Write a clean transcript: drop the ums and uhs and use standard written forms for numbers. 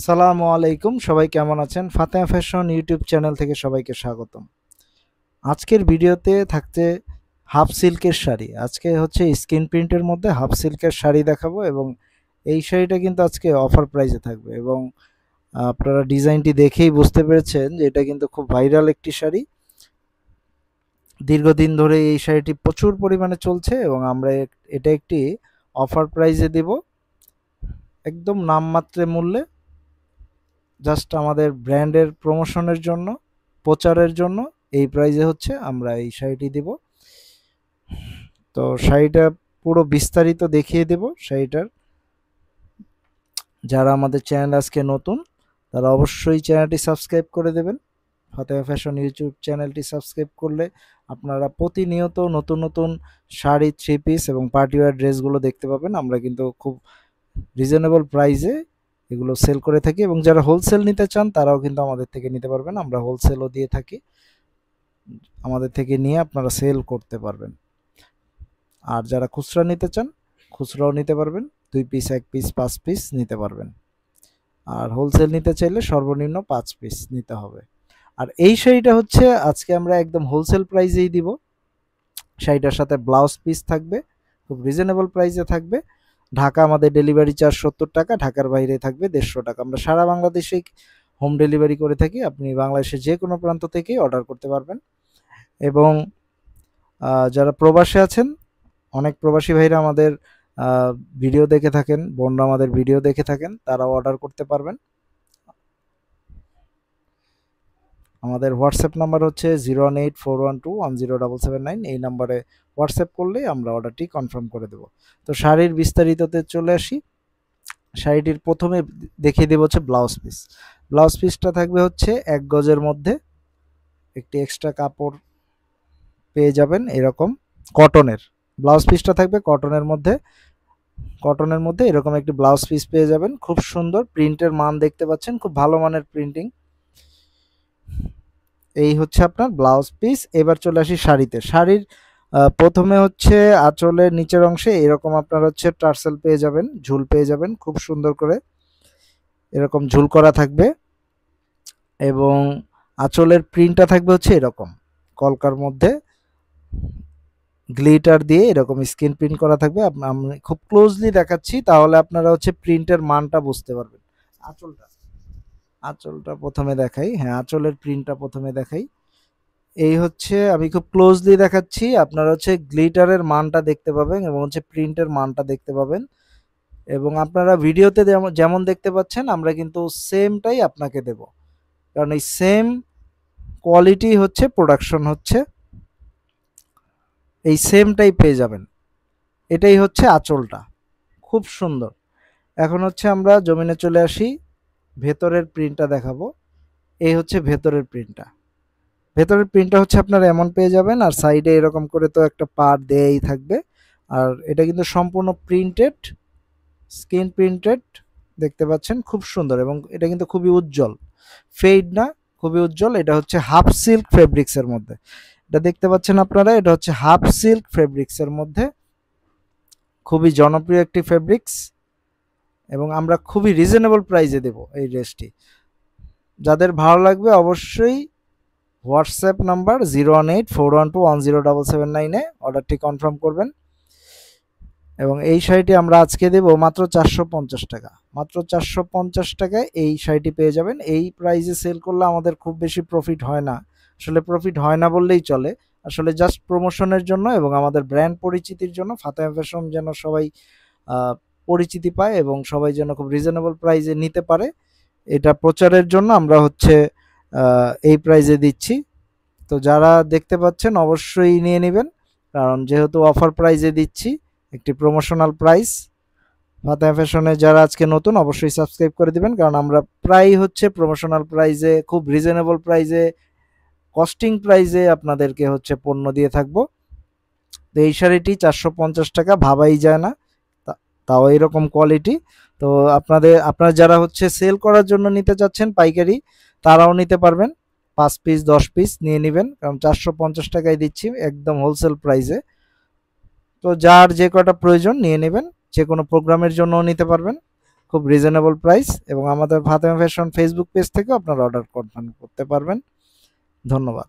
সালামু আলাইকুম, সবাই কেমন আছেন? ফাতেমা ফ্যাশন ইউটিউব চ্যানেল থেকে সবাইকে স্বাগতম। আজকের ভিডিওতে থাকছে হাফ সিল্কের শাড়ি। আজকে হচ্ছে স্ক্রিন প্রিন্টের মধ্যে হাফ সিল্কের শাড়ি দেখাবো এবং এই শাড়িটা কিন্তু আজকে অফার প্রাইসে থাকবে এবং আপনারা ডিজাইনটি দেখেই বুঝতে পেরেছেন যে এটা কিন্তু খুব ভাইরাল একটি শাড়ি। দীর্ঘদিন ধরে এই শাড়িটি প্রচুর পরিমাণে চলছে এবং আমরা এটা একটি অফার প্রাইসে দেব, একদম নামমাত্র মূল্যে, জাস্ট আমাদের ব্র্যান্ডের প্রমোশনের জন্য, প্রচারের জন্য এই প্রাইজে হচ্ছে আমরা এই শাড়িটি দেব। তো শাড়িটা পুরো বিস্তারিত দেখিয়ে দেব শাড়িটার। যারা আমাদের চ্যানেল আজকে নতুন তারা অবশ্যই চ্যানেলটি সাবস্ক্রাইব করে দেবেন। ফাতেমা ফ্যাশন ইউটিউব চ্যানেলটি সাবস্ক্রাইব করলে আপনারা প্রতিনিয়ত নতুন নতুন শাড়ি, থ্রি পিস এবং পার্টিওয়্যার ড্রেসগুলো দেখতে পাবেন। আমরা কিন্তু খুব রিজনেবল প্রাইসে এগুলো সেল করে থাকি এবং যারা হোলসেল নিতে চান তারাও কিন্তু আমাদের থেকে নিতে পারবেন। আমরা হোলসেলও দিয়ে থাকি, আমাদের থেকে নিয়ে আপনারা সেল করতে পারবেন। আর যারা খুচরা নিতে চান খুচরাও নিতে পারবেন, 2 পিস, 1 পিস, 5 পিস নিতে পারবেন। আর হোলসেল নিতে চাইলে সর্বনিম্ন 5 পিস নিতে হবে। আর এই শাড়িটা হচ্ছে আজকে আমরা একদম হোলসেল প্রাইসেই দিব। শাড়িটার সাথে ব্লাউজ পিস থাকবে, খুব রিজনেবল প্রাইসে থাকবে। ঢাকা আমাদের ডেলিভারি চার্জ 70 টাকা, ঢাকার বাইরে থাকবে 150 টাকা। আমরা সারা বাংলাদেশেই হোম ডেলিভারি করে থাকি, আপনি বাংলাদেশের যে কোনো প্রান্ত থেকেই অর্ডার করতে পারবেন। এবং যারা প্রবাসে আছেন, অনেক প্রবাসী ভাইরা আমাদের ভিডিও দেখে থাকেন, বোনরা আমাদের ভিডিও দেখে থাকেন, তারাও অর্ডার করতে পারবেন। আমাদের হোয়াটসঅ্যাপ নাম্বার হচ্ছে 01841210779। এই নাম্বারে হোয়াটসঅ্যাপ করলেই আমরা অর্ডারটি কনফার্ম করে দেব। তো শাড়ির বিস্তারিততে চলে আসি। শাড়িটির প্রথমে দেখিয়ে দেব হচ্ছে ব্লাউজ পিস। ব্লাউজ পিসটা থাকবে হচ্ছে 1 গজের মধ্যে, একটি এক্সট্রা কাপড় পেয়ে যাবেন এরকম কটনের। ব্লাউজ পিসটা থাকবে কটনের মধ্যে এরকম একটি ব্লাউজ পিস পেয়ে যাবেন। খুব সুন্দর প্রিন্টের মান দেখতে পাচ্ছেন, খুব ভালো মানের প্রিন্টিং। এই হচ্ছে আপনার ব্লাউজ পিস। এবার চলে আসি শাড়িতে। শাড়ির প্রথমে হচ্ছে আঁচলের নিচের অংশে এরকম আপনার হচ্ছে টার্সেল পেয়ে যাবেন, ঝুল পেয়ে যাবেন, খুব সুন্দর করে এরকম ঝুল করা থাকবে। এবং আঁচলের প্রিন্টটা থাকবে হচ্ছে এরকম কলকার মধ্যে গ্লিটার দিয়ে এরকম স্ক্রিন প্রিন্ট করা থাকবে। আমি খুব ক্লোজলি দেখাচ্ছি, তাহলে আপনারা হচ্ছে প্রিন্টের মানটা বুঝতে পারবেন। আঁচলটা প্রথমে দেখাই। হ্যাঁ, আঁচলের প্রিন্টটা প্রথমে দেখাই। এই হচ্ছে, আমি খুব ক্লোজলি দেখাচ্ছি, আপনারা হচ্ছে গ্লিটারের মানটা দেখতে পাবেন এবং হচ্ছে প্রিন্টের মানটা দেখতে পাবেন। এবং আপনারা ভিডিওতে যেমন দেখতে পাচ্ছেন আমরা কিন্তু সেমটাই আপনাকে দেব, কারণ এই সেম কোয়ালিটি হচ্ছে প্রোডাকশন হচ্ছে, এই সেমটাই পেয়ে যাবেন। এটাই হচ্ছে আঁচলটা, খুব সুন্দর। এখন হচ্ছে আমরা জমিনে চলে আসি, ভেতরের প্রিন্টটা দেখাবো। এই হচ্ছে ভেতরের প্রিন্টটা হচ্ছে আপনারা এমন পেয়ে যাবেন। আর সাইডে এরকম করে তো একটা পার দেয়াই থাকবে। আর এটা কিন্তু সম্পূর্ণ প্রিন্টেড, স্ক্রিন প্রিন্টেড দেখতে পাচ্ছেন, খুব সুন্দর। এবং এটা কিন্তু খুবই উজ্জ্বল, ফেড না, খুবই উজ্জ্বল। এটা হচ্ছে হাফ সিল্ক ফেব্রিক্সের মধ্যে, এটা দেখতে পাচ্ছেন আপনারা, এটা হচ্ছে হাফ সিল্ক ফেব্রিক্সের মধ্যে, খুবই জনপ্রিয় একটি ফেব্রিক্স এবং আমরা খুবই রিজনেবল প্রাইসে দেব এই ড্রেসটি। যাদের ভালো লাগবে অবশ্যই হোয়াটসঅ্যাপ নাম্বার 01841210779-এ অর্ডারটি কনফার্ম করবেন। এবং এই শাড়িটি আমরা আজকে দেব মাত্র 450 টাকা। মাত্র 450 টাকায় এই শাড়িটি পেয়ে যাবেন। এই প্রাইসে সেল করলে আমাদের খুব বেশি প্রফিট হয় না, আসলে প্রফিট হয় না বললেই চলে। আসলে জাস্ট প্রমোশনের জন্য এবং আমাদের ব্র্যান্ড পরিচিতির জন্য, ফাতেমা ফ্যাশন যেন সবাই পরিচিতি পায় এবং সবাই যেন খুব রিজনেবল প্রাইসে নিতে পারে, এটা প্রচারের জন্য আমরা হচ্ছে এই প্রাইসে দিচ্ছি। তো যারা দেখতে পাচ্ছেন অবশ্যই নিয়ে নেবেন, কারণ যেহেতু অফার প্রাইসে দিচ্ছি, একটি প্রমোশনাল প্রাইস। ফাতেমা ফ্যাশনে যারা আজকে নতুন অবশ্যই সাবস্ক্রাইব করে দিবেন, কারণ আমরা প্রায় হচ্ছে প্রমোশনাল প্রাইসে, খুব রিজনেবল প্রাইসে, কস্টিং প্রাইসে আপনাদেরকে হচ্ছে পণ্য দিয়ে থাকবো। তো এই শাড়িটি 450 টাকা, ভাবাই যায় না, তাও এরকম কোয়ালিটি। তো আপনারা যারা হচ্ছে সেল করার জন্য নিতে চাচ্ছেন পাইকারি, তারাও নিতে পারবেন। 5 পিস 10 পিস নিয়ে নেবেন, কারণ 450 টাকায় দিচ্ছি একদম হোলসেল প্রাইসে। তো যার যে কটা প্রয়োজন নিয়ে নেবেন, যে কোনো প্রোগ্রামের জন্যও নিতে পারবেন, খুব রিজনেবল প্রাইস, এবং আমাদের ফাতেমা ফ্যাশন ফেসবুক পেজ থেকেও আপনারা অর্ডার কনফার্ম করতে পারবেন। ধন্যবাদ।